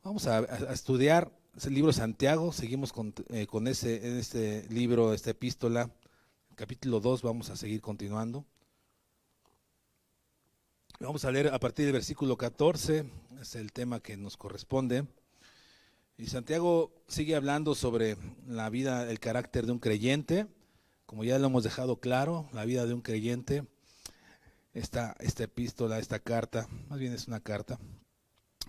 Vamos a estudiar el libro de Santiago, seguimos con este libro, esta epístola, capítulo 2, vamos a seguir continuando. Vamos a leer a partir del versículo 14, es el tema que nos corresponde. Y Santiago sigue hablando sobre la vida, el carácter de un creyente, como ya lo hemos dejado claro, la vida de un creyente. Esta epístola, esta carta, más bien es una carta,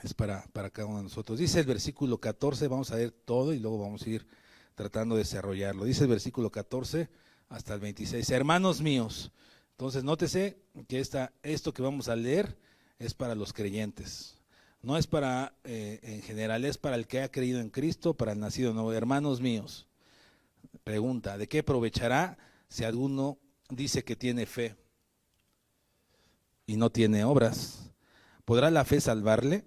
es para cada uno de nosotros. Dice el versículo 14, vamos a leer todo y luego vamos a ir tratando de desarrollarlo. Dice el versículo 14 hasta el 26. Hermanos míos, entonces nótese que esto que vamos a leer es para los creyentes. No es para, en general, es para el que ha creído en Cristo, para el nacido nuevo. Hermanos míos, pregunta, ¿de qué aprovechará si alguno dice que tiene fe y no tiene obras? ¿Podrá la fe salvarle?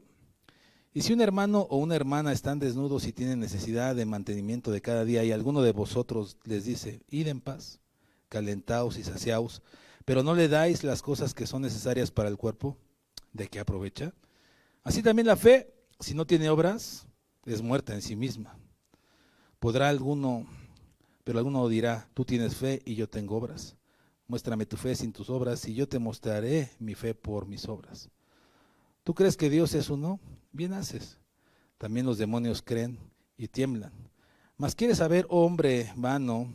Y si un hermano o una hermana están desnudos y tienen necesidad de mantenimiento de cada día, y alguno de vosotros les dice, id en paz, calentaos y saciaos, pero no le dais las cosas que son necesarias para el cuerpo, ¿de qué aprovecha? Así también la fe, si no tiene obras, es muerta en sí misma. Podrá pero alguno dirá, tú tienes fe y yo tengo obras. Muéstrame tu fe sin tus obras y yo te mostraré mi fe por mis obras. ¿Tú crees que Dios es uno? Bien haces. También los demonios creen y tiemblan. Mas ¿quieres saber, hombre vano,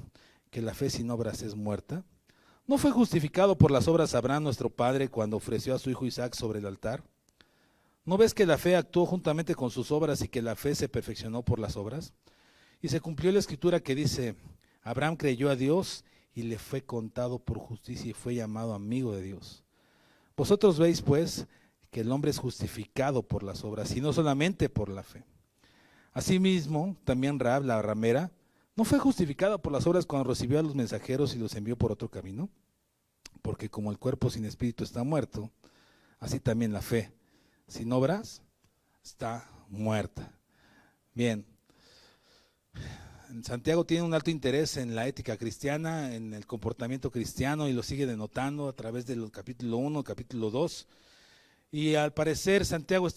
que la fe sin obras es muerta? ¿No fue justificado por las obras Abraham nuestro padre cuando ofreció a su hijo Isaac sobre el altar? ¿No ves que la fe actuó juntamente con sus obras y que la fe se perfeccionó por las obras? Y se cumplió la escritura que dice, Abraham creyó a Dios y le fue contado por justicia y fue llamado amigo de Dios. Vosotros veis pues que el hombre es justificado por las obras y no solamente por la fe. Asimismo, también Rahab la ramera no fue justificada por las obras cuando recibió a los mensajeros y los envió por otro camino, porque como el cuerpo sin espíritu está muerto, así también la fe sin obras está muerta. Bien, Santiago tiene un alto interés en la ética cristiana, en el comportamiento cristiano, y lo sigue denotando a través del capítulo 1, capítulo 2. Y al parecer Santiago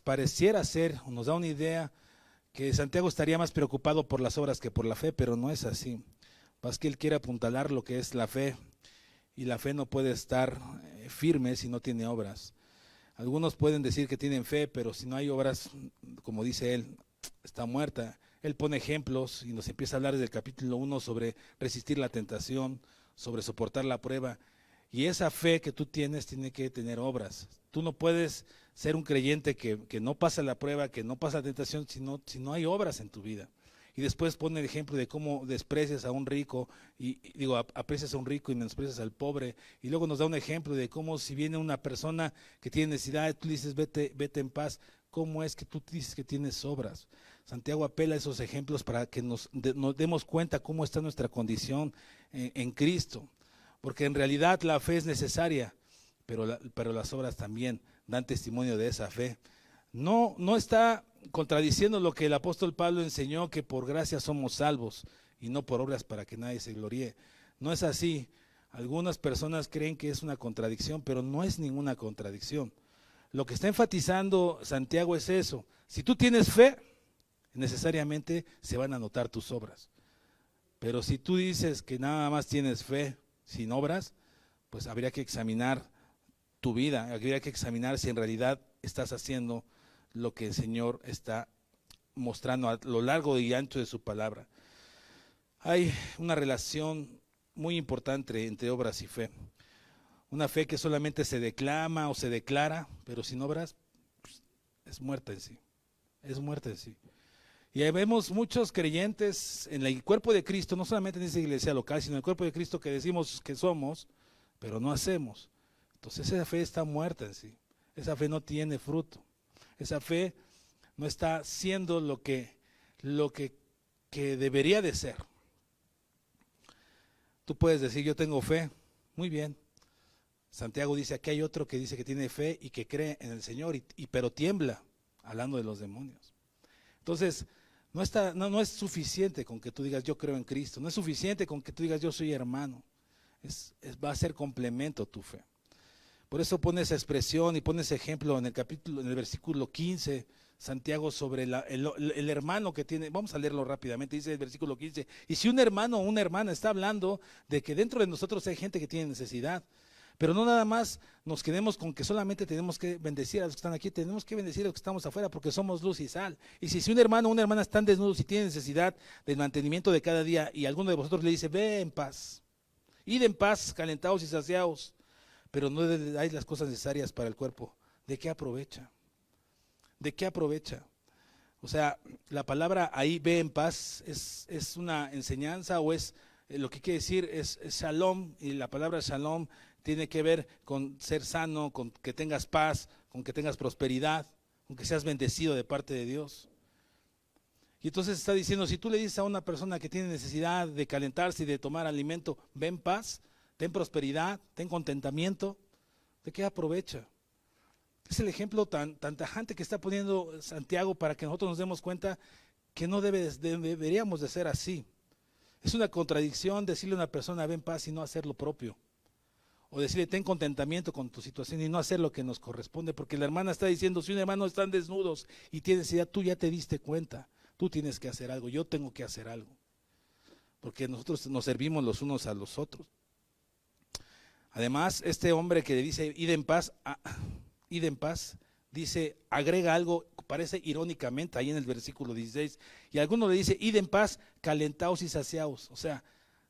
pareciera ser, nos da una idea que Santiago estaría más preocupado por las obras que por la fe, pero no es así. Más que él quiere apuntalar lo que es la fe, y la fe no puede estar firme si no tiene obras. Algunos pueden decir que tienen fe, pero si no hay obras, como dice él, está muerta. Él pone ejemplos y nos empieza a hablar desde el capítulo 1 sobre resistir la tentación, sobre soportar la prueba. Y esa fe que tú tienes tiene que tener obras. Tú no puedes ser un creyente que no pasa la prueba, que no pasa la tentación, si no hay obras en tu vida. Y después pone el ejemplo de cómo desprecias a un rico, aprecias a un rico y menosprecias al pobre. Y luego nos da un ejemplo de cómo si viene una persona que tiene necesidad, tú dices vete en paz. ¿Cómo es que tú dices que tienes obras? Santiago apela a esos ejemplos para que nos demos cuenta cómo está nuestra condición en Cristo. Porque en realidad la fe es necesaria, pero las obras también dan testimonio de esa fe. No está contradiciendo lo que el apóstol Pablo enseñó, que por gracia somos salvos y no por obras para que nadie se gloríe. No es así. Algunas personas creen que es una contradicción, pero no es ninguna contradicción. Lo que está enfatizando Santiago es eso. Si tú tienes fe, necesariamente se van a notar tus obras. Pero si tú dices que nada más tienes fe sin obras, pues habría que examinar tu vida, habría que examinar si en realidad estás haciendo lo que el Señor está mostrando a lo largo y ancho de su palabra. Hay una relación muy importante entre obras y fe. Una fe que solamente se declama o se declara, pero sin obras, pues, es muerta en sí. Es muerta en sí. Y ahí vemos muchos creyentes en el cuerpo de Cristo, no solamente en esa iglesia local, sino en el cuerpo de Cristo que decimos que somos, pero no hacemos. Entonces esa fe está muerta en sí. Esa fe no tiene fruto. Esa fe no está siendo lo que debería de ser. Tú puedes decir, yo tengo fe, muy bien. Santiago dice, aquí hay otro que dice que tiene fe y que cree en el Señor, pero tiembla, hablando de los demonios. Entonces, no es suficiente con que tú digas, yo creo en Cristo. No es suficiente con que tú digas, yo soy hermano. Va a ser complemento tu fe. Por eso pone esa expresión y pone ese ejemplo en el versículo 15 Santiago sobre el hermano que tiene. Vamos a leerlo rápidamente. Dice el versículo 15, y si un hermano o una hermana está hablando de que dentro de nosotros hay gente que tiene necesidad, pero no nada más nos quedemos con que solamente tenemos que bendecir a los que están aquí, tenemos que bendecir a los que estamos afuera porque somos luz y sal. Y si un hermano o una hermana están desnudos y tienen necesidad del mantenimiento de cada día y alguno de vosotros le dice, ve en paz, id en paz, calentaos y saciaos, pero no le dais las cosas necesarias para el cuerpo, ¿de qué aprovecha? ¿De qué aprovecha? O sea, la palabra ahí, ve en paz, es una enseñanza o es lo que quiere decir es shalom, y la palabra shalom tiene que ver con ser sano, con que tengas paz, con que tengas prosperidad, con que seas bendecido de parte de Dios. Y entonces está diciendo, si tú le dices a una persona que tiene necesidad de calentarse y de tomar alimento, ven paz, ten prosperidad, ten contentamiento, ¿de qué aprovecha? Es el ejemplo tan tajante que está poniendo Santiago para que nosotros nos demos cuenta que no deberíamos de ser así. Es una contradicción decirle a una persona ven paz y no hacer lo propio. O decirle ten contentamiento con tu situación y no hacer lo que nos corresponde. Porque la hermana está diciendo, si un hermano están desnudos y tiene necesidad, tú ya te diste cuenta. Tú tienes que hacer algo, yo tengo que hacer algo. Porque nosotros nos servimos los unos a los otros. Además, este hombre que le dice id en paz, dice, agrega algo, parece irónicamente ahí en el versículo 16, y alguno le dice, id en paz, calentaos y saciaos. O sea,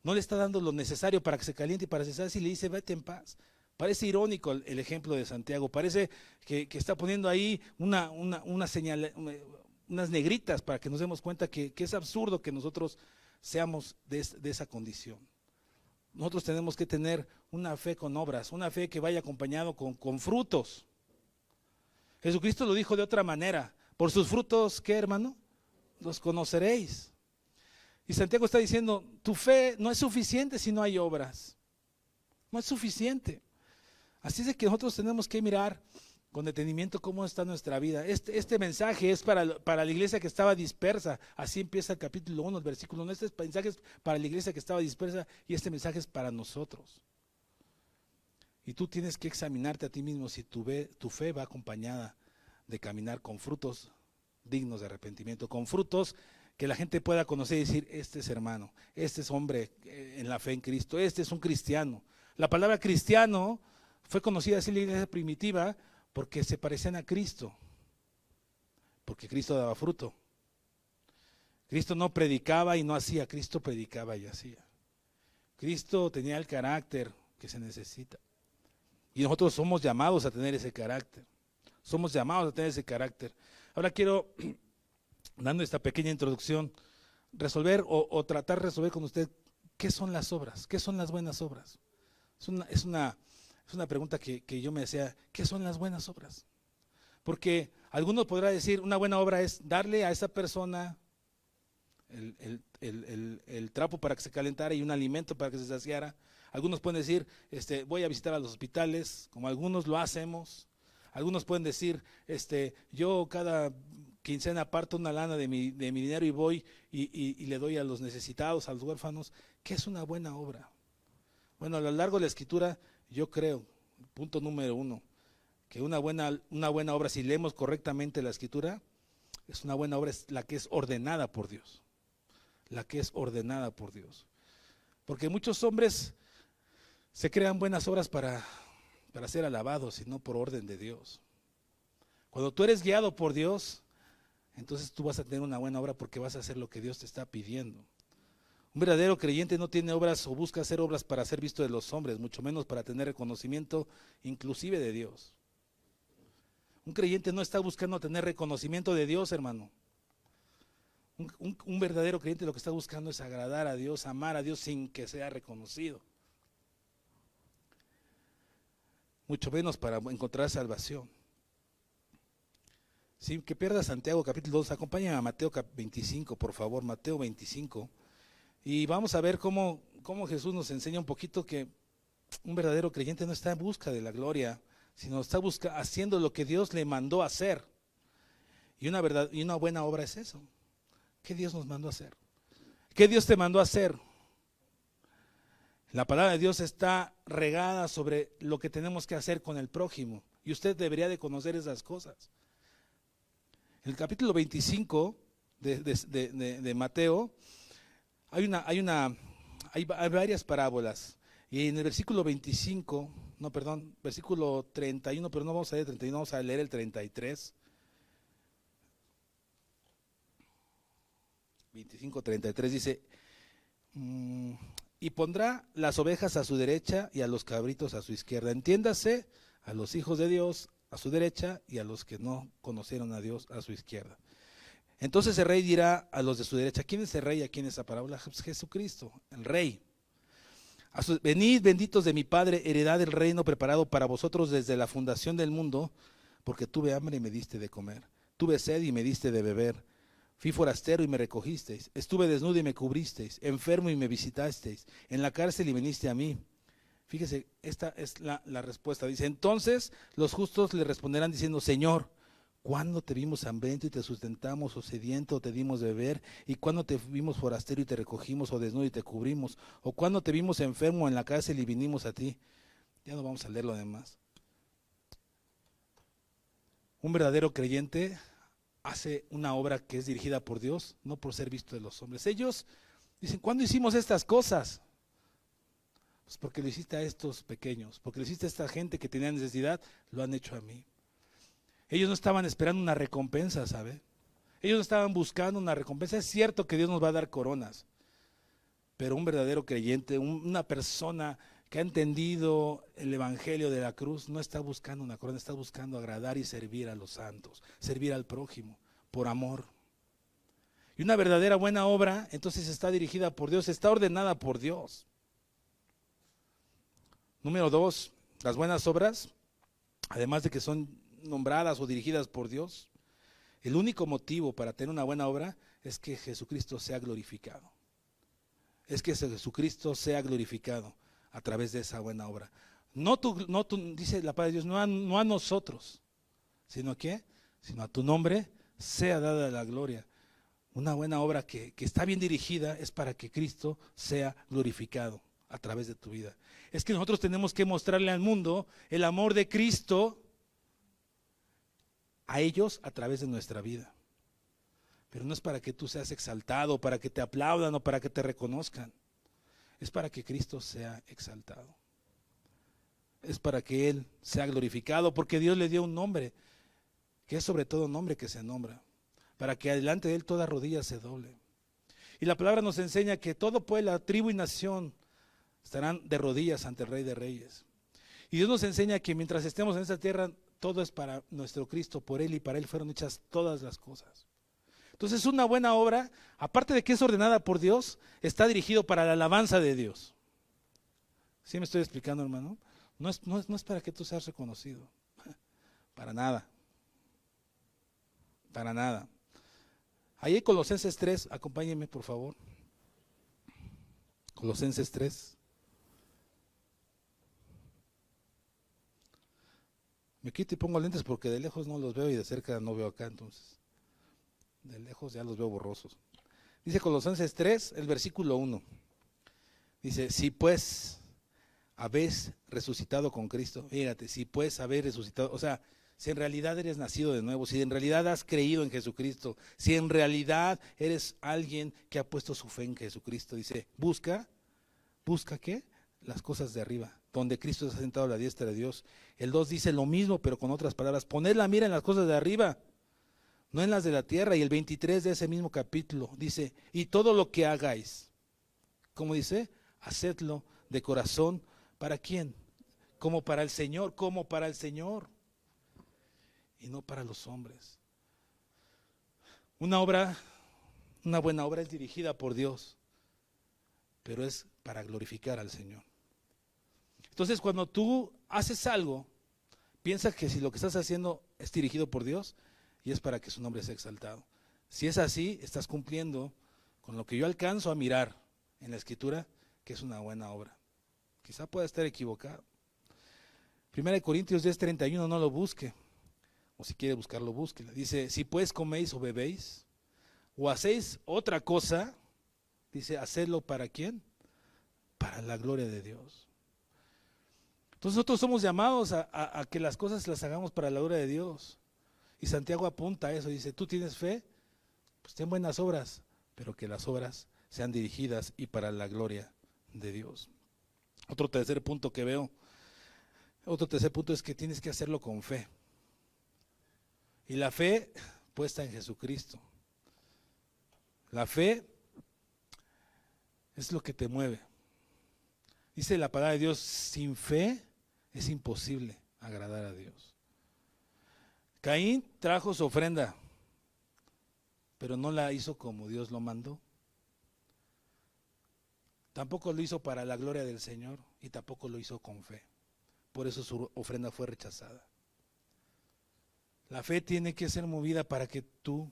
no le está dando lo necesario para que se caliente y para que se sacie, y le dice, vete en paz. Parece irónico el ejemplo de Santiago, parece que está poniendo ahí una señal, unas negritas para que nos demos cuenta que es absurdo que nosotros seamos de esa condición. Nosotros tenemos que tener una fe con obras, una fe que vaya acompañado con frutos. Jesucristo lo dijo de otra manera, por sus frutos, ¿qué, hermano? Los conoceréis. Y Santiago está diciendo, tu fe no es suficiente si no hay obras. No es suficiente. Así es de que nosotros tenemos que mirar con detenimiento cómo está nuestra vida. Este mensaje es para la iglesia que estaba dispersa. Así empieza el capítulo 1, el versículo 1. Este mensaje es para la iglesia que estaba dispersa y este mensaje es para nosotros. Y tú tienes que examinarte a ti mismo si tu fe va acompañada de caminar con frutos dignos de arrepentimiento, con frutos que la gente pueda conocer y decir, este es hermano, este es hombre en la fe en Cristo, este es un cristiano. La palabra cristiano fue conocida así en la iglesia primitiva porque se parecían a Cristo, porque Cristo daba fruto. Cristo no predicaba y no hacía, Cristo predicaba y hacía. Cristo tenía el carácter que se necesita. Y nosotros somos llamados a tener ese carácter. Somos llamados a tener ese carácter. Ahora quiero, dando esta pequeña introducción, resolver o tratar de resolver con usted qué son las obras, qué son las buenas obras. Es una pregunta que yo me hacía, ¿qué son las buenas obras? Porque algunos podrán decir, una buena obra es darle a esa persona el trapo para que se calentara y un alimento para que se saciara. Algunos pueden decir, voy a visitar a los hospitales, como algunos lo hacemos. Algunos pueden decir, yo cada quincena aparto una lana de mi dinero y voy y le doy a los necesitados, a los huérfanos. ¿Qué es una buena obra? Bueno, a lo largo de la Escritura, yo creo, punto número 1, que una buena obra, si leemos correctamente la Escritura, es una buena obra, es la que es ordenada por Dios. La que es ordenada por Dios. Porque muchos hombres se crean buenas obras para ser alabados y no por orden de Dios. Cuando tú eres guiado por Dios, entonces tú vas a tener una buena obra porque vas a hacer lo que Dios te está pidiendo. Un verdadero creyente no tiene obras o busca hacer obras para ser visto de los hombres, mucho menos para tener reconocimiento inclusive de Dios. Un creyente no está buscando tener reconocimiento de Dios, hermano. Un verdadero creyente lo que está buscando es agradar a Dios, amar a Dios sin que sea reconocido. Mucho menos para encontrar salvación. Sin que pierda Santiago capítulo 2, acompáñame a Mateo 25, por favor, Mateo 25. Y vamos a ver cómo Jesús nos enseña un poquito que un verdadero creyente no está en busca de la gloria, sino está haciendo lo que Dios le mandó a hacer. Y una buena obra es eso. ¿Qué Dios nos mandó a hacer? ¿Qué Dios te mandó a hacer? La palabra de Dios está regada sobre lo que tenemos que hacer con el prójimo. Y usted debería de conocer esas cosas. En el capítulo 25 de Mateo hay varias parábolas. Y en el versículo 25, no, perdón, versículo 31, pero no vamos a leer el 31, vamos a leer el 33. 25:33 dice, y pondrá las ovejas a su derecha y a los cabritos a su izquierda. Entiéndase, a los hijos de Dios a su derecha y a los que no conocieron a Dios a su izquierda. Entonces el rey dirá a los de su derecha, ¿quién es el rey aquí en esa parábola? Pues Jesucristo, el rey. Venid benditos de mi Padre, heredad del reino preparado para vosotros desde la fundación del mundo, porque tuve hambre y me diste de comer, tuve sed y me diste de beber, fui forastero y me recogisteis, estuve desnudo y me cubristeis, enfermo y me visitasteis, en la cárcel y viniste a mí. Fíjese, esta es la respuesta. Dice, entonces los justos le responderán diciendo, Señor, ¿cuándo te vimos hambriento y te sustentamos, o sediento, o te dimos de beber? ¿Y cuándo te vimos forastero y te recogimos, o desnudo y te cubrimos? ¿O cuándo te vimos enfermo en la cárcel y vinimos a ti? Ya no vamos a leer lo demás. Un verdadero creyente hace una obra que es dirigida por Dios, no por ser visto de los hombres. Ellos dicen, ¿cuándo hicimos estas cosas? Pues porque lo hiciste a estos pequeños, porque lo hiciste a esta gente que tenía necesidad, lo han hecho a mí. Ellos no estaban esperando una recompensa, ¿sabe? Ellos no estaban buscando una recompensa. Es cierto que Dios nos va a dar coronas, pero un verdadero creyente, una persona que ha entendido el evangelio de la cruz, no está buscando una corona, está buscando agradar y servir a los santos, servir al prójimo, por amor. Y una verdadera buena obra, entonces está dirigida por Dios, está ordenada por Dios. Número 2, las buenas obras, además de que son nombradas o dirigidas por Dios, el único motivo para tener una buena obra es que Jesucristo sea glorificado. Es que Jesucristo sea glorificado a través de esa buena obra. No tú, dice la palabra de Dios, no a nosotros, sino a ¿qué? Sino a tu nombre sea dada la gloria. Una buena obra que está bien dirigida es para que Cristo sea glorificado a través de tu vida. Es que nosotros tenemos que mostrarle al mundo el amor de Cristo a ellos a través de nuestra vida. Pero no es para que tú seas exaltado, para que te aplaudan o para que te reconozcan. Es para que Cristo sea exaltado. Es para que Él sea glorificado, porque Dios le dio un nombre, que es sobre todo nombre que se nombra, para que delante de Él toda rodilla se doble. Y la palabra nos enseña que todo pueblo, tribu y nación estarán de rodillas ante el Rey de Reyes. Y Dios nos enseña que mientras estemos en esta tierra, todo es para nuestro Cristo, por Él y para Él fueron hechas todas las cosas. Entonces una buena obra, aparte de que es ordenada por Dios, está dirigido para la alabanza de Dios. ¿Sí me estoy explicando, hermano? No es para que tú seas reconocido, para nada, para nada. Ahí en Colosenses 3, acompáñenme por favor. Colosenses 3. Me quito y pongo lentes porque de lejos no los veo y de cerca no veo acá, entonces. De lejos ya los veo borrosos. Dice Colosenses 3, el versículo 1. Dice, si pues habéis resucitado con Cristo, fíjate, si pues habéis resucitado, o sea, si en realidad eres nacido de nuevo, si en realidad has creído en Jesucristo, si en realidad eres alguien que ha puesto su fe en Jesucristo, dice, busca ¿qué? Las cosas de arriba, donde Cristo está sentado a la diestra de Dios. El 2 dice lo mismo, pero con otras palabras, poned la mira en las cosas de arriba, no en las de la tierra. Y el 23 de ese mismo capítulo dice, y todo lo que hagáis, como dice, hacedlo de corazón. ¿Para quién? Como para el Señor, y no para los hombres. Una buena obra es dirigida por Dios, pero es para glorificar al Señor. Entonces, cuando tú haces algo, piensa que si lo que estás haciendo es dirigido por Dios y es para que su nombre sea exaltado. Si es así, estás cumpliendo con lo que yo alcanzo a mirar en la Escritura, que es una buena obra. Quizá pueda estar equivocado. 1 Corintios 10:31, no lo busque, o si quiere buscarlo, búsquelo. Dice, si pues coméis o bebéis, o hacéis otra cosa, dice, hacedlo ¿para quién? Para la gloria de Dios. Entonces nosotros somos llamados a que las cosas las hagamos para la gloria de Dios. Y Santiago apunta a eso, dice, tú tienes fe, pues ten buenas obras, pero que las obras sean dirigidas y para la gloria de Dios. Otro tercer punto que veo, otro tercer punto es que tienes que hacerlo con fe. Y la fe puesta en Jesucristo. La fe es lo que te mueve. Dice la palabra de Dios, sin fe es imposible agradar a Dios. Caín trajo su ofrenda, pero no la hizo como Dios lo mandó. Tampoco lo hizo para la gloria del Señor y tampoco lo hizo con fe. Por eso su ofrenda fue rechazada. La fe tiene que ser movida para que tú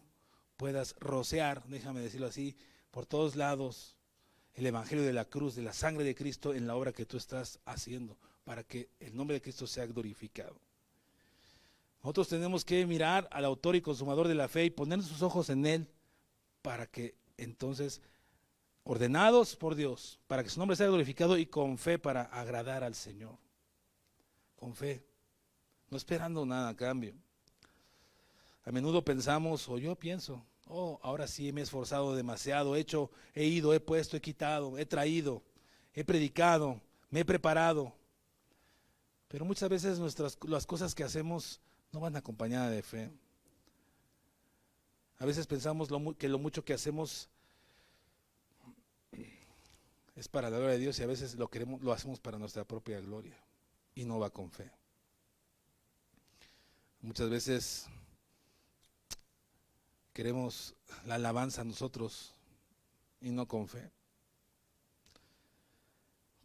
puedas rociar, déjame decirlo así, por todos lados el evangelio de la cruz, de la sangre de Cristo en la obra que tú estás haciendo, para que el nombre de Cristo sea glorificado. Nosotros tenemos que mirar al autor y consumador de la fe y poner sus ojos en Él, para que entonces, ordenados por Dios, para que su nombre sea glorificado y con fe para agradar al Señor. Con fe, no esperando nada a cambio. A menudo pensamos, o yo pienso, ahora sí me he esforzado demasiado, he ido, he puesto, he quitado, he traído, he predicado, me he preparado. Pero muchas veces las cosas que hacemos no van acompañadas de fe. A veces pensamos que lo mucho que hacemos es para la gloria de Dios y a veces lo hacemos para nuestra propia gloria y no va con fe. Muchas veces queremos la alabanza nosotros y no con fe.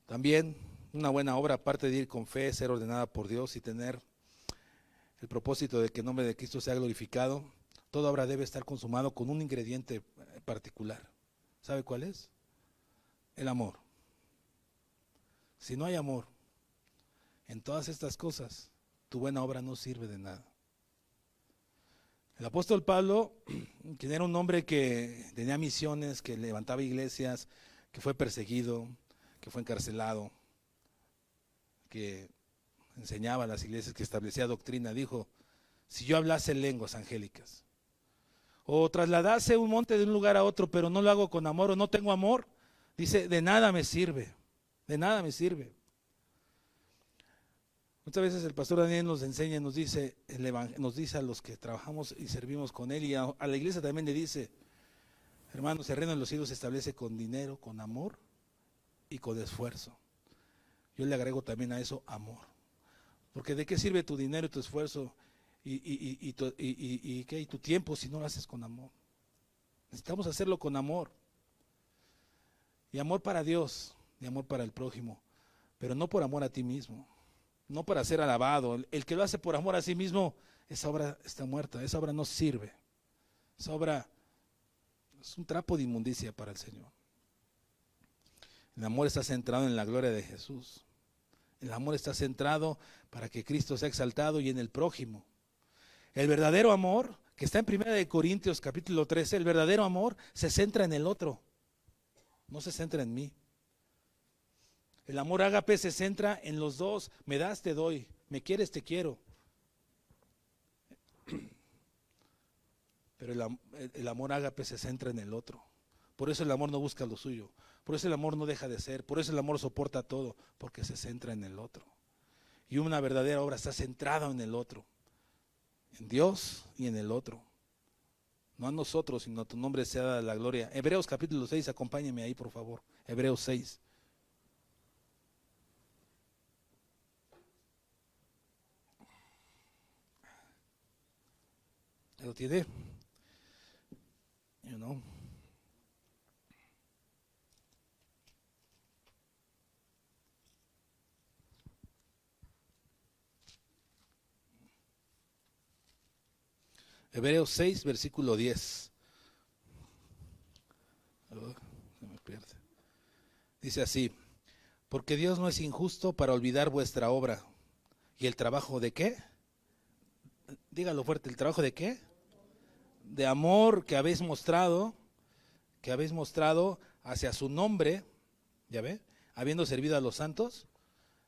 También una buena obra, aparte de ir con fe, ser ordenada por Dios y tener el propósito de que el nombre de Cristo sea glorificado, toda obra debe estar consumado con un ingrediente particular. ¿Sabe cuál es? El amor. Si no hay amor en todas estas cosas, tu buena obra no sirve de nada. El apóstol Pablo, quien era un hombre que tenía misiones, que levantaba iglesias, que fue perseguido, que fue encarcelado, que enseñaba a las iglesias, que establecía doctrina, dijo, si yo hablase lenguas angélicas, o trasladase un monte de un lugar a otro, pero no lo hago con amor o no tengo amor, dice, de nada me sirve, de nada me sirve. Muchas veces el pastor Daniel nos enseña, nos dice a los que trabajamos y servimos con él, y a la iglesia también le dice, hermanos, el reino de los cielos se establece con dinero, con amor y con esfuerzo. Yo le agrego también a eso amor, porque ¿de qué sirve tu dinero y tu esfuerzo y tu tiempo si no lo haces con amor? Necesitamos hacerlo con amor, y amor para Dios, y amor para el prójimo, pero no por amor a ti mismo, no para ser alabado. El que lo hace por amor a sí mismo, esa obra está muerta, esa obra no sirve, esa obra es un trapo de inmundicia para el Señor. El amor está centrado en la gloria de Jesús. El amor está centrado para que Cristo sea exaltado y en el prójimo. El verdadero amor, que está en 1 Corintios capítulo 13, el verdadero amor se centra en el otro, no se centra en mí. El amor ágape se centra en los dos, me das, te doy, me quieres, te quiero. Pero el amor ágape se centra en el otro. Por eso el amor no busca lo suyo, por eso el amor no deja de ser, por eso el amor soporta todo, porque se centra en el otro. Y una verdadera obra está centrada en el otro, en Dios y en el otro. No a nosotros, sino a tu nombre sea dada la gloria. Hebreos capítulo 6, acompáñeme ahí por favor. Hebreos 6. ¿Lo tiene? Yo no. Hebreos 6, versículo 10. Se me pierde. Dice así, porque Dios no es injusto para olvidar vuestra obra. ¿Y el trabajo de qué? Dígalo fuerte, ¿el trabajo de qué? De amor que habéis mostrado hacia su nombre, ¿ya ve? Habiendo servido a los santos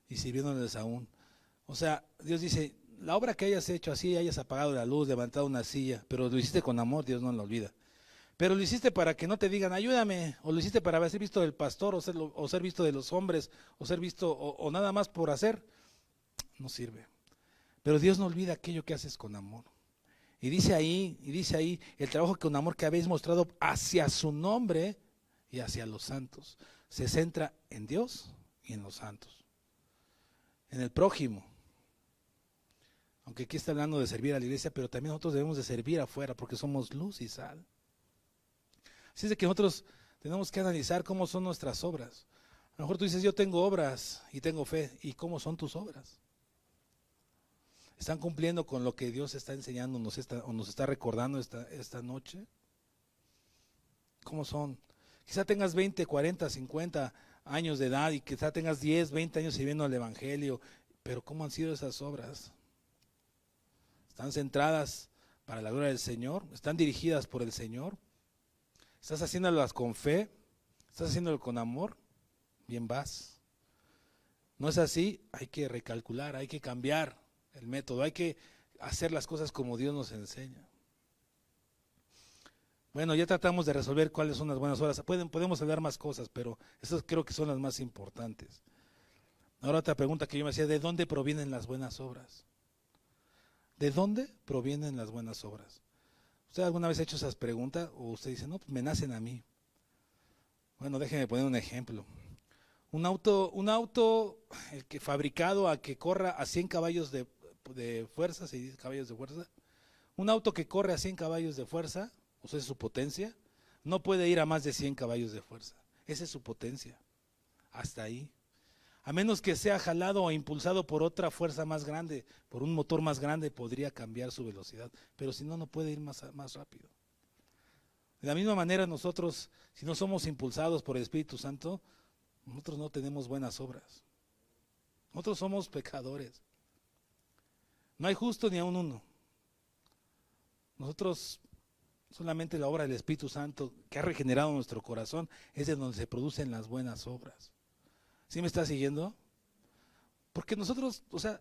y sirviéndoles aún. O sea, Dios dice, la obra que hayas hecho así, hayas apagado la luz, levantado una silla, pero lo hiciste con amor, Dios no lo olvida. Pero lo hiciste para que no te digan, ayúdame, o lo hiciste para ser visto del pastor, o ser visto de los hombres, o ser visto, o nada más por hacer, no sirve. Pero Dios no olvida aquello que haces con amor. Y dice ahí, el trabajo con amor que habéis mostrado hacia su nombre y hacia los santos. Se centra en Dios y en los santos. En el prójimo. Aunque aquí está hablando de servir a la iglesia, pero también nosotros debemos de servir afuera porque somos luz y sal. Así es de que nosotros tenemos que analizar cómo son nuestras obras. A lo mejor tú dices, yo tengo obras y tengo fe. ¿Y cómo son tus obras? ¿Están cumpliendo con lo que Dios está enseñando o nos está recordando esta noche? ¿Cómo son? Quizá tengas 20, 40, 50 años de edad y quizá tengas 10, 20 años sirviendo al Evangelio, pero ¿cómo han sido esas obras? ¿Están centradas para la gloria del Señor? ¿Están dirigidas por el Señor? ¿Estás haciéndolas con fe? ¿Estás haciéndolo con amor? Bien vas. ¿No es así? Hay que recalcular, hay que cambiar el método, hay que hacer las cosas como Dios nos enseña. Bueno, ya tratamos de resolver cuáles son las buenas obras. Podemos hablar más cosas, pero esas creo que son las más importantes. Ahora otra pregunta que yo me hacía, ¿de dónde provienen las buenas obras? ¿De dónde provienen las buenas obras? ¿Usted alguna vez ha hecho esas preguntas? O usted dice, no, pues me nacen a mí. Bueno, déjeme poner un ejemplo. Un auto el que fabricado a que corra a 100 caballos de fuerza, se dice caballos de fuerza, un auto que corre a 100 caballos de fuerza, o sea, es su potencia, no puede ir a más de 100 caballos de fuerza. Esa es su potencia, hasta ahí. A menos que sea jalado o impulsado por otra fuerza más grande, por un motor más grande, podría cambiar su velocidad, pero si no, no puede ir más rápido. De la misma manera nosotros, si no somos impulsados por el Espíritu Santo, nosotros no tenemos buenas obras. Nosotros somos pecadores. No hay justo ni aun uno. Nosotros, solamente la obra del Espíritu Santo que ha regenerado nuestro corazón es de donde se producen las buenas obras. ¿Sí me está siguiendo? Porque nosotros, o sea,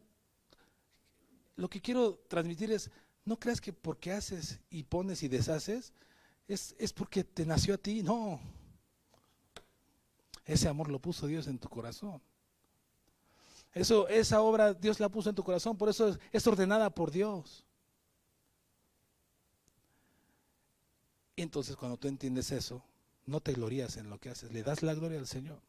lo que quiero transmitir es, no creas que porque haces y pones y deshaces, es porque te nació a ti, no. Ese amor lo puso Dios en tu corazón. Esa obra Dios la puso en tu corazón, por eso es ordenada por Dios. Y entonces cuando tú entiendes eso, no te glorías en lo que haces, le das la gloria al Señor.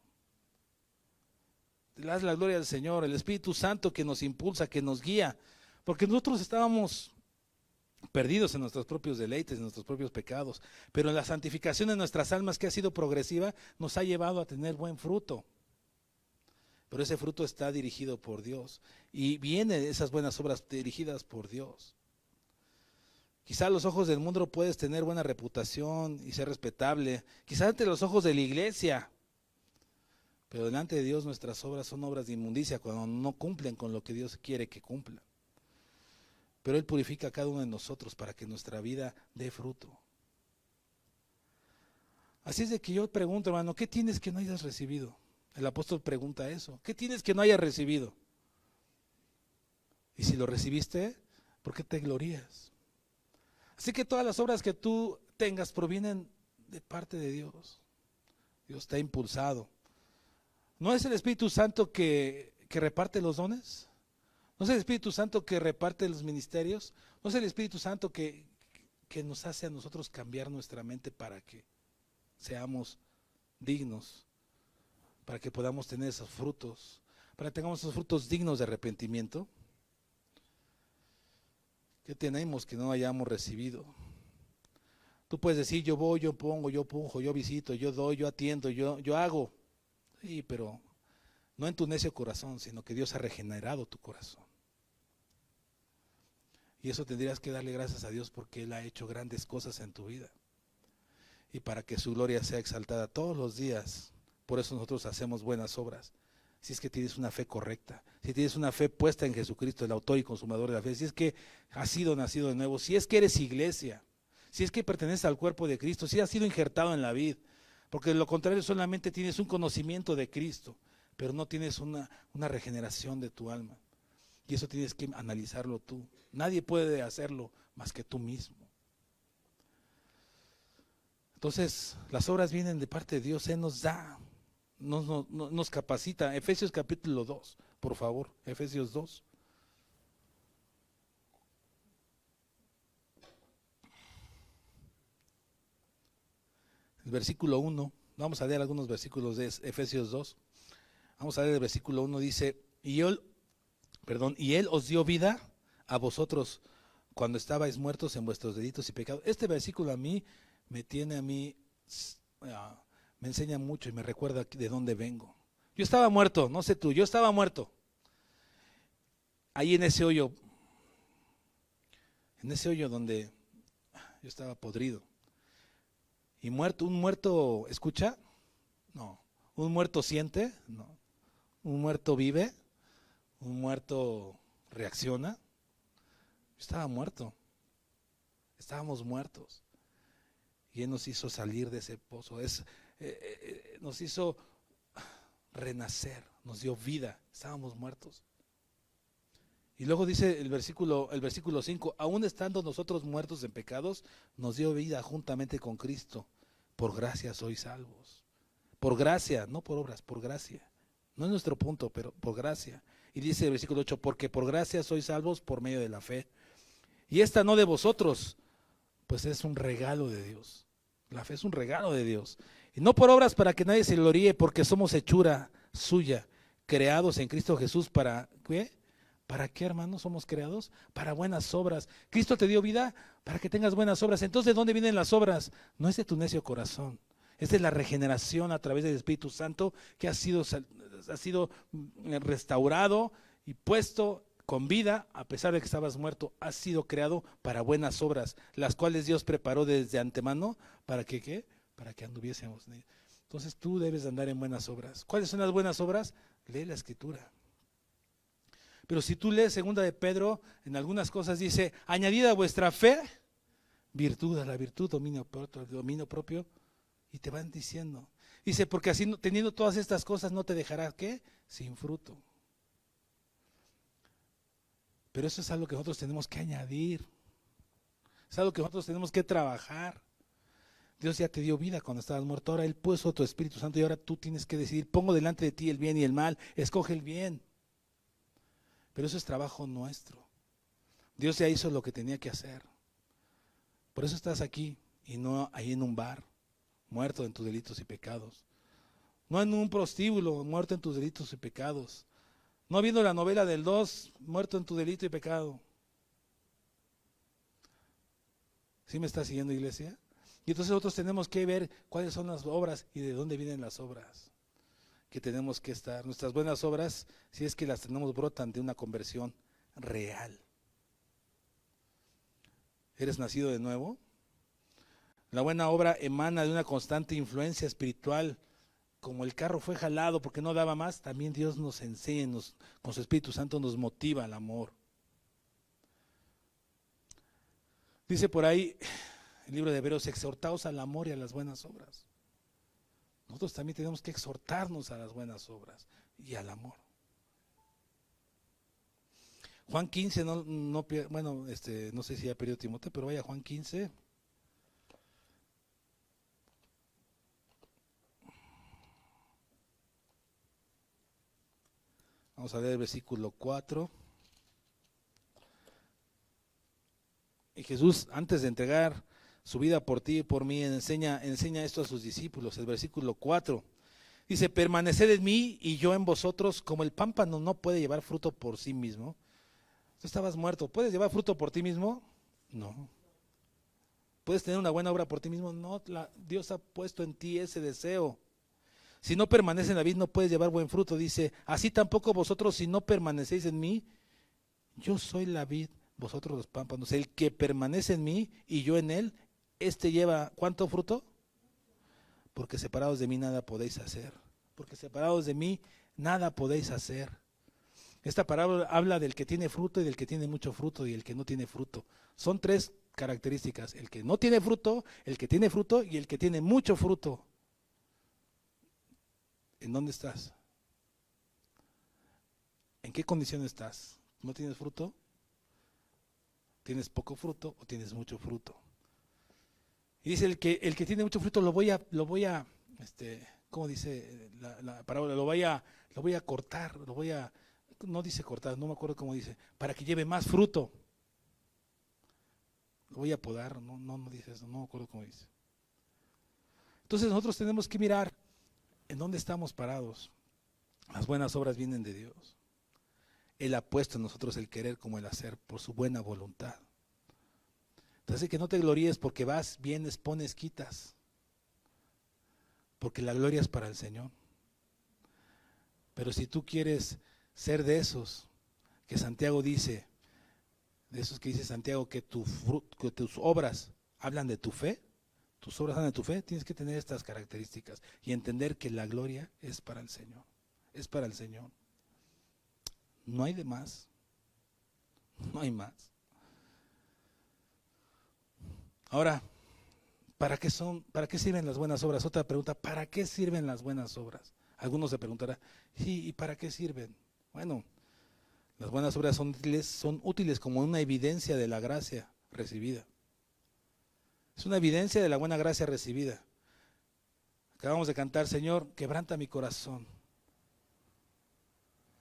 Le das la gloria al Señor, el Espíritu Santo que nos impulsa, que nos guía, porque nosotros estábamos perdidos en nuestros propios deleites, en nuestros propios pecados, pero la santificación de nuestras almas, que ha sido progresiva, nos ha llevado a tener buen fruto. Pero ese fruto está dirigido por Dios y vienen esas buenas obras dirigidas por Dios. Quizá a los ojos del mundo puedes tener buena reputación y ser respetable, quizá ante los ojos de la iglesia, pero delante de Dios nuestras obras son obras de inmundicia cuando no cumplen con lo que Dios quiere que cumplan. Pero Él purifica a cada uno de nosotros para que nuestra vida dé fruto. Así es de que yo pregunto, hermano, ¿qué tienes que no hayas recibido? El apóstol pregunta eso, ¿qué tienes que no hayas recibido? Y si lo recibiste, ¿por qué te glorías? Así que todas las obras que tú tengas provienen de parte de Dios. Dios te ha impulsado. ¿No es el Espíritu Santo que reparte los dones? ¿No es el Espíritu Santo que reparte los ministerios? ¿No es el Espíritu Santo que nos hace a nosotros cambiar nuestra mente para que seamos dignos, para que podamos tener esos frutos, para que tengamos esos frutos dignos de arrepentimiento? ¿Qué tenemos que no hayamos recibido? Tú puedes decir, yo voy, yo pongo, yo pujo, yo visito, yo doy, yo atiendo, yo hago. Sí, pero no en tu necio corazón, sino que Dios ha regenerado tu corazón. Y eso tendrías que darle gracias a Dios porque Él ha hecho grandes cosas en tu vida. Y para que su gloria sea exaltada todos los días, por eso nosotros hacemos buenas obras. Si es que tienes una fe correcta, si tienes una fe puesta en Jesucristo, el autor y consumador de la fe, si es que has sido nacido de nuevo, si es que eres iglesia, si es que perteneces al cuerpo de Cristo, si has sido injertado en la vid, porque de lo contrario solamente tienes un conocimiento de Cristo, pero no tienes una regeneración de tu alma. Y eso tienes que analizarlo tú. Nadie puede hacerlo más que tú mismo. Entonces, las obras vienen de parte de Dios. Él nos da, nos capacita. Efesios capítulo 2, por favor, Efesios 2. El versículo 1, vamos a leer algunos versículos de Efesios 2. Vamos a leer el versículo 1, dice, y él os dio vida a vosotros cuando estabais muertos en vuestros delitos y pecados. Este versículo me enseña mucho y me recuerda de dónde vengo. Yo estaba muerto, no sé tú, yo estaba muerto. Ahí en ese hoyo donde yo estaba podrido. Y un muerto escucha, no. Un muerto siente, no. Un muerto vive, un muerto reacciona. Yo estaba muerto, estábamos muertos. Y Él nos hizo salir de ese pozo, nos hizo renacer, nos dio vida, estábamos muertos. Y luego dice el versículo 5, aún estando nosotros muertos en pecados, nos dio vida juntamente con Cristo. Por gracia sois salvos. Por gracia, no por obras, por gracia. No es nuestro punto, pero por gracia. Y dice el versículo 8, porque por gracia sois salvos por medio de la fe. Y esta no de vosotros, pues es un regalo de Dios. La fe es un regalo de Dios. Y no por obras para que nadie se gloríe, porque somos hechura suya, creados en Cristo Jesús para, ¿qué? ¿Para qué, hermanos, somos creados? Para buenas obras. Cristo te dio vida para que tengas buenas obras. Entonces, ¿de dónde vienen las obras? No es de tu necio corazón. Es de la regeneración a través del Espíritu Santo que ha sido restaurado y puesto con vida, a pesar de que estabas muerto. Has sido creado para buenas obras, las cuales Dios preparó desde antemano para que, ¿qué? Para que anduviésemos. Entonces tú debes andar en buenas obras. ¿Cuáles son las buenas obras? Lee la Escritura. Pero si tú lees segunda de Pedro, en algunas cosas dice, añadida a vuestra fe, virtud, a la virtud, dominio propio, y te van diciendo. Dice, porque así teniendo todas estas cosas no te dejarás, ¿qué? Sin fruto. Pero eso es algo que nosotros tenemos que añadir. Es algo que nosotros tenemos que trabajar. Dios ya te dio vida cuando estabas muerto, ahora Él puso tu Espíritu Santo y ahora tú tienes que decidir, pongo delante de ti el bien y el mal, escoge el bien. Pero eso es trabajo nuestro. Dios ya hizo lo que tenía que hacer. Por eso estás aquí y no ahí en un bar, muerto en tus delitos y pecados. No en un prostíbulo, muerto en tus delitos y pecados. No viendo la novela del 2, muerto en tu delito y pecado. ¿Sí me está siguiendo, iglesia? Y entonces nosotros tenemos que ver cuáles son las obras y de dónde vienen las obras que tenemos que estar. Nuestras buenas obras, si es que las tenemos, brotan de una conversión real. ¿Eres nacido de nuevo? La buena obra emana de una constante influencia espiritual. Como el carro fue jalado porque no daba más, también Dios nos enseña, con su Espíritu Santo nos motiva al amor. Dice por ahí el libro de Hebreos, exhortaos al amor y a las buenas obras. Nosotros también tenemos que exhortarnos a las buenas obras y al amor. Juan 15, no sé si ya perdió Timoteo, pero vaya Juan 15. Vamos a ver el versículo 4. Y Jesús, antes de entregar su vida por ti y por mí, enseña esto a sus discípulos. El versículo 4 dice, permaneced en mí y yo en vosotros, como el pámpano no puede llevar fruto por sí mismo. Tú estabas muerto, ¿puedes llevar fruto por ti mismo? No. ¿Puedes tener una buena obra por ti mismo? No, Dios ha puesto en ti ese deseo. Si no permaneces en la vid no puedes llevar buen fruto. Dice, así tampoco vosotros si no permanecéis en mí, yo soy la vid, vosotros los pámpanos. El que permanece en mí y yo en él, este lleva, ¿cuánto fruto? Porque separados de mí nada podéis hacer. Porque separados de mí nada podéis hacer. Esta parábola habla del que tiene fruto y del que tiene mucho fruto y el que no tiene fruto. Son tres características, el que no tiene fruto, el que tiene fruto y el que tiene mucho fruto. ¿En dónde estás? ¿En qué condición estás? ¿No tienes fruto? ¿Tienes poco fruto o tienes mucho fruto? Y dice, el que tiene mucho fruto lo voy a, ¿cómo dice la parábola? Lo voy a cortar, no dice cortar, no me acuerdo cómo dice, para que lleve más fruto. Lo voy a podar, no dice eso, no me acuerdo cómo dice. Entonces nosotros tenemos que mirar en dónde estamos parados. Las buenas obras vienen de Dios. Él ha puesto en nosotros el querer como el hacer por su buena voluntad. Entonces que no te gloríes porque vas, vienes, pones, quitas. Porque la gloria es para el Señor. Pero si tú quieres ser de esos que Santiago dice, de esos que dice Santiago que tus obras hablan de tu fe, tus obras hablan de tu fe, tienes que tener estas características y entender que la gloria es para el Señor. Es para el Señor. No hay de más. No hay más. Ahora, ¿para qué sirven las buenas obras? Otra pregunta, ¿para qué sirven las buenas obras? Algunos se preguntarán, sí, ¿y para qué sirven? Bueno, las buenas obras son útiles como una evidencia de la gracia recibida. Es una evidencia de la buena gracia recibida. Acabamos de cantar, Señor, quebranta mi corazón.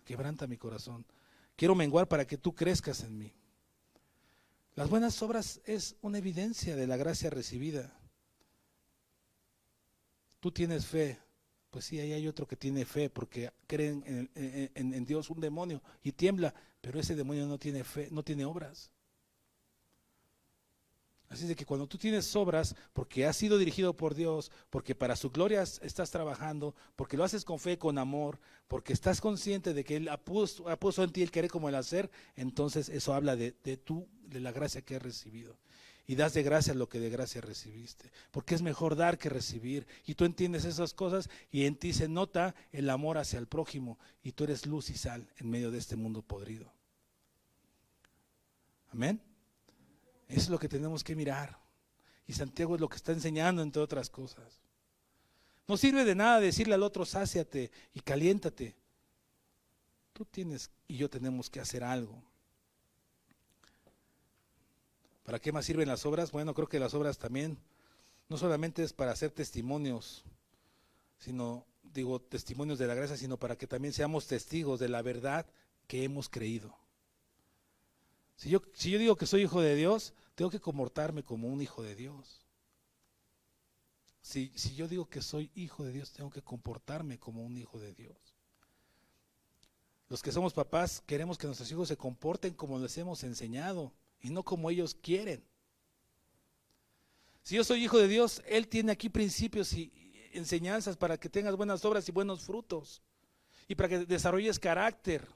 Quebranta mi corazón. Quiero menguar para que tú crezcas en mí. Las buenas obras es una evidencia de la gracia recibida. Tú tienes fe, pues sí, ahí hay otro que tiene fe porque creen en Dios, un demonio, y tiembla, pero ese demonio no tiene fe, no tiene obras. Así de que cuando tú tienes obras, porque has sido dirigido por Dios, porque para su gloria estás trabajando, porque lo haces con fe, con amor, porque estás consciente de que Él ha puesto en ti el querer como el hacer, entonces eso habla de la gracia que has recibido. Y das de gracia lo que de gracia recibiste, porque es mejor dar que recibir. Y tú entiendes esas cosas y en ti se nota el amor hacia el prójimo y tú eres luz y sal en medio de este mundo podrido. Amén. Eso es lo que tenemos que mirar. Y Santiago es lo que está enseñando, entre otras cosas. No sirve de nada decirle al otro, sáciate y caliéntate. Tú tienes y yo tenemos que hacer algo. ¿Para qué más sirven las obras? Bueno, creo que las obras también, no solamente es para hacer testimonios, testimonios de la gracia, sino para que también seamos testigos de la verdad que hemos creído. Si yo digo que soy hijo de Dios, tengo que comportarme como un hijo de Dios. Si yo digo que soy hijo de Dios, tengo que comportarme como un hijo de Dios. Los que somos papás queremos que nuestros hijos se comporten como les hemos enseñado y no como ellos quieren. Si yo soy hijo de Dios, Él tiene aquí principios y enseñanzas para que tengas buenas obras y buenos frutos y para que desarrolles carácter,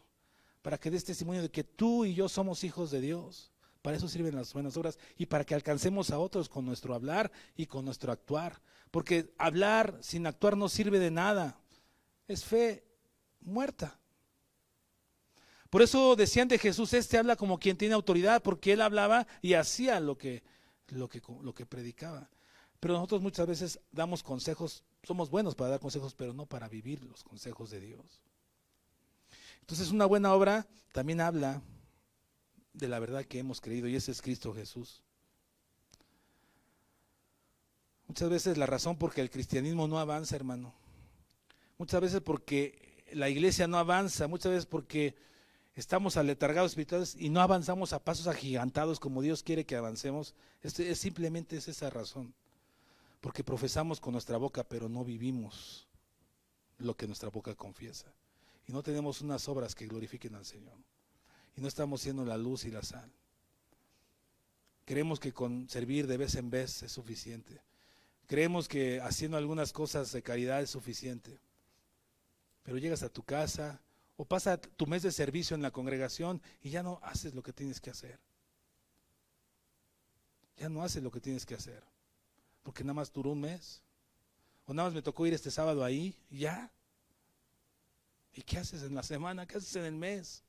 para que des testimonio de que tú y yo somos hijos de Dios. Para eso sirven las buenas obras y para que alcancemos a otros con nuestro hablar y con nuestro actuar. Porque hablar sin actuar no sirve de nada. Es fe muerta. Por eso decían de Jesús, habla como quien tiene autoridad, porque él hablaba y hacía lo que predicaba. Pero nosotros muchas veces damos consejos, somos buenos para dar consejos, pero no para vivir los consejos de Dios. Entonces una buena obra también habla de la verdad que hemos creído y ese es Cristo Jesús. Muchas veces la razón por que el cristianismo no avanza, hermano, muchas veces porque la iglesia no avanza, muchas veces porque estamos aletargados espirituales y no avanzamos a pasos agigantados como Dios quiere que avancemos, simplemente es esa razón, porque profesamos con nuestra boca pero no vivimos lo que nuestra boca confiesa. Y no tenemos unas obras que glorifiquen al Señor. Y no estamos siendo la luz y la sal. Creemos que con servir de vez en vez es suficiente. Creemos que haciendo algunas cosas de caridad es suficiente. Pero llegas a tu casa o pasa tu mes de servicio en la congregación y ya no haces lo que tienes que hacer. Ya no haces lo que tienes que hacer. Porque nada más duró un mes. O nada más me tocó ir este sábado ahí y ya. ¿Y qué haces en la semana? ¿Qué haces en el mes?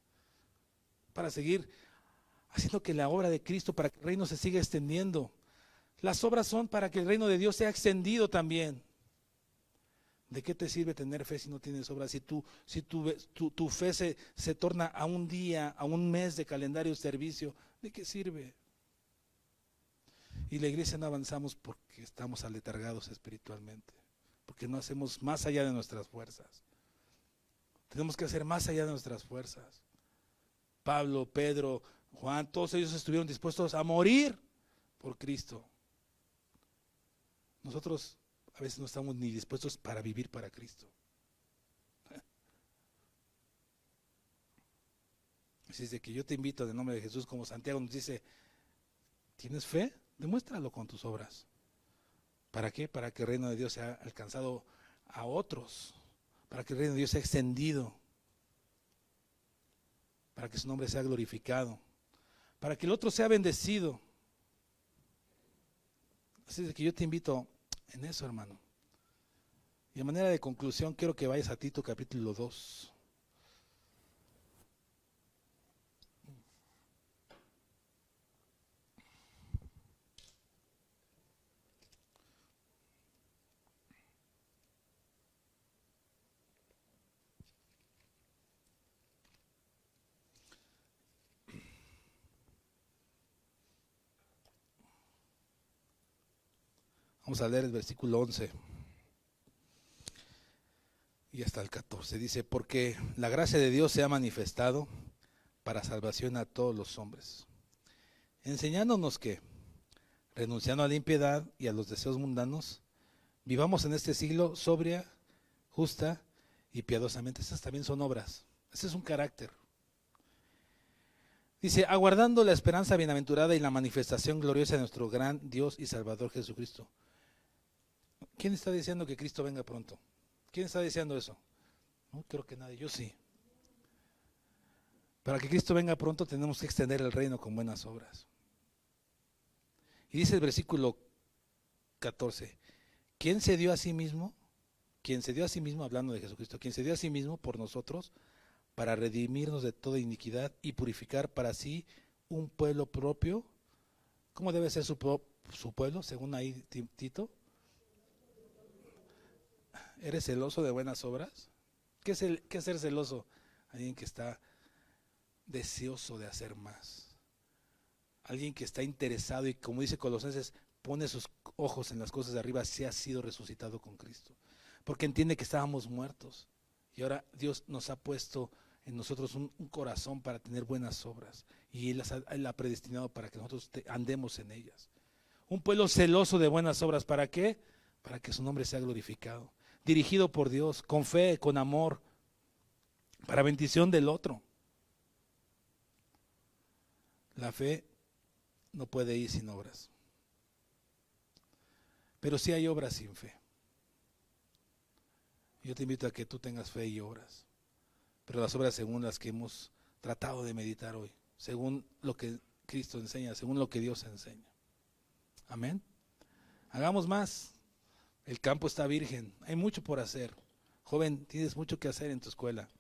Para seguir haciendo que la obra de Cristo, para que el reino se siga extendiendo. Las obras son para que el reino de Dios sea extendido también. ¿De qué te sirve tener fe si no tienes obras? Tu fe se torna a un día, a un mes de calendario de servicio, ¿de qué sirve? Y la iglesia no avanzamos porque estamos aletargados espiritualmente, porque no hacemos más allá de nuestras fuerzas. Tenemos que hacer más allá de nuestras fuerzas. Pablo, Pedro, Juan, todos ellos estuvieron dispuestos a morir por Cristo. Nosotros a veces no estamos ni dispuestos para vivir para Cristo. Así es de que yo te invito en el nombre de Jesús, como Santiago nos dice, ¿tienes fe? Demuéstralo con tus obras. ¿Para qué? Para que el reino de Dios sea alcanzado a otros, para que el reino de Dios sea extendido, para que su nombre sea glorificado, para que el otro sea bendecido. Así es de que yo te invito en eso, hermano. Y de manera de conclusión, quiero que vayas a Tito capítulo 2. Vamos a leer el versículo 11 y hasta el 14. Dice, porque la gracia de Dios se ha manifestado para salvación a todos los hombres, enseñándonos que, renunciando a la impiedad y a los deseos mundanos, vivamos en este siglo sobria, justa y piadosamente. Estas también son obras. Ese es un carácter. Dice, aguardando la esperanza bienaventurada y la manifestación gloriosa de nuestro gran Dios y Salvador Jesucristo. ¿Quién está diciendo que Cristo venga pronto? ¿Quién está diciendo eso? No creo que nadie, yo sí. Para que Cristo venga pronto tenemos que extender el reino con buenas obras. Y dice el versículo 14, ¿quién se dio a sí mismo? Quien se dio a sí mismo, hablando de Jesucristo, quien se dio a sí mismo por nosotros para redimirnos de toda iniquidad y purificar para sí un pueblo propio. ¿Cómo debe ser su pueblo? Según ahí Tito. ¿Eres celoso de buenas obras? ¿Qué es ser celoso? Alguien que está deseoso de hacer más. Alguien que está interesado y, como dice Colosenses, pone sus ojos en las cosas de arriba, si ha sido resucitado con Cristo. Porque entiende que estábamos muertos y ahora Dios nos ha puesto en nosotros un corazón para tener buenas obras y Él la ha predestinado para que nosotros andemos en ellas. Un pueblo celoso de buenas obras, ¿para qué? Para que su nombre sea glorificado. Dirigido por Dios, con fe, con amor, para bendición del otro. La fe no puede ir sin obras. Pero sí hay obras sin fe. Yo te invito a que tú tengas fe y obras. Pero las obras según las que hemos tratado de meditar hoy. Según lo que Cristo enseña, según lo que Dios enseña. Amén. Hagamos más. El campo está virgen, hay mucho por hacer. Joven, tienes mucho que hacer en tu escuela.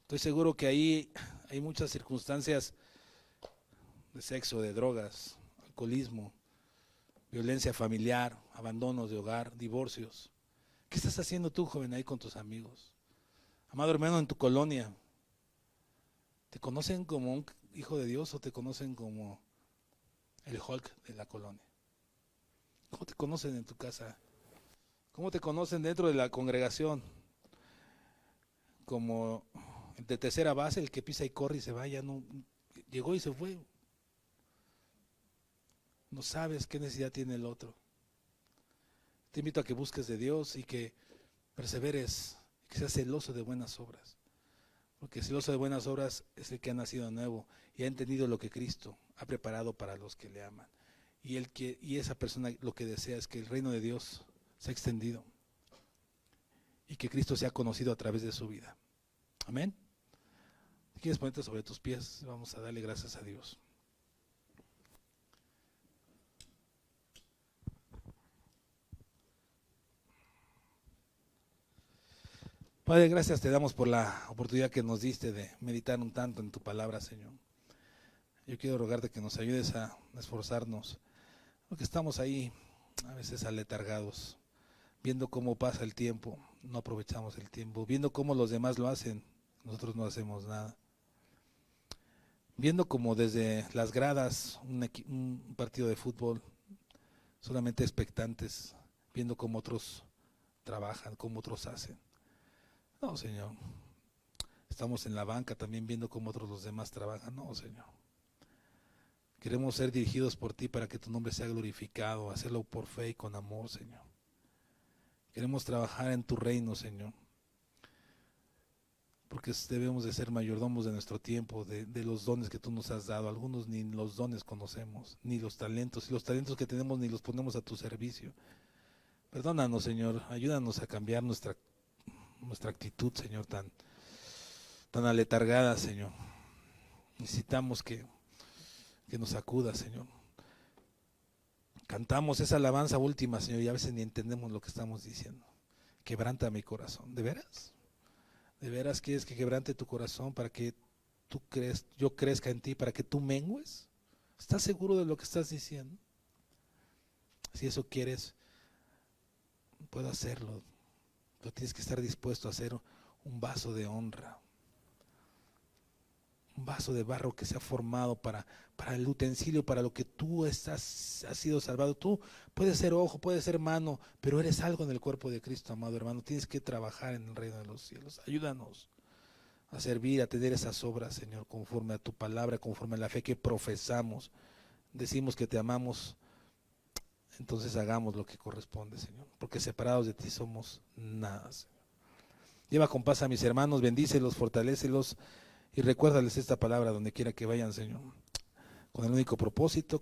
Estoy seguro que ahí hay muchas circunstancias de sexo, de drogas, alcoholismo, violencia familiar, abandonos de hogar, divorcios. ¿Qué estás haciendo tú, joven, ahí con tus amigos? Amado hermano, en tu colonia, ¿te conocen como un hijo de Dios o te conocen como el Hulk de la colonia? ¿Cómo te conocen en tu casa? ¿Cómo te conocen dentro de la congregación? Como el de tercera base, el que pisa y corre y se va, ya no llegó y se fue. No sabes qué necesidad tiene el otro. Te invito a que busques de Dios y que perseveres, que seas celoso de buenas obras. Porque celoso de buenas obras es el que ha nacido nuevo y ha entendido lo que Cristo ha preparado para los que le aman. Y esa persona lo que desea es que el reino de Dios sea extendido y que Cristo sea conocido a través de su vida. Amén. Si quieres ponerte sobre tus pies, vamos a darle gracias a Dios. Padre, gracias te damos por la oportunidad que nos diste de meditar un tanto en tu palabra, Señor. Yo quiero rogarte que nos ayudes a esforzarnos, porque estamos ahí a veces aletargados. viendo cómo pasa el tiempo, no aprovechamos el tiempo, viendo cómo los demás lo hacen, nosotros no hacemos nada. Viendo como desde las gradas un partido de fútbol, solamente expectantes, viendo cómo otros trabajan, cómo otros hacen. No, Señor. Estamos en la banca también viendo cómo otros los demás trabajan. No, Señor. Queremos ser dirigidos por ti para que tu nombre sea glorificado, hacerlo por fe y con amor, Señor. Queremos trabajar en tu reino, Señor. Porque debemos de ser mayordomos de nuestro tiempo, de los dones que tú nos has dado. Algunos ni los dones conocemos, ni los talentos. Y los talentos que tenemos ni los ponemos a tu servicio. Perdónanos, Señor. Ayúdanos a cambiar nuestra actitud, Señor, tan aletargada, Señor. Necesitamos que nos acuda, Señor. Cantamos esa alabanza última, Señor, y a veces ni entendemos lo que estamos diciendo. Quebranta mi corazón. ¿De veras? ¿De veras quieres que quebrante tu corazón para que yo crezca en ti, para que tú mengues? ¿Estás seguro de lo que estás diciendo? Si eso quieres, puedo hacerlo. Pero tienes que estar dispuesto a hacer un vaso de honra. Un vaso de barro que se ha formado para el utensilio, para lo que tú has sido salvado. Tú puedes ser ojo, puedes ser mano, pero eres algo en el cuerpo de Cristo, amado hermano. Tienes que trabajar en el reino de los cielos. Ayúdanos a servir, a tener esas obras, Señor, conforme a tu palabra, conforme a la fe que profesamos. Decimos que te amamos, entonces hagamos lo que corresponde, Señor, porque separados de ti somos nada, Señor. Lleva con paz a mis hermanos, bendícelos, fortalécelos y recuérdales esta palabra donde quiera que vayan, Señor. Con el único propósito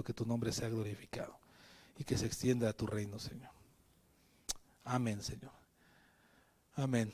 que tu nombre sea glorificado y que se extienda a tu reino, Señor. Amén, Señor. Amén.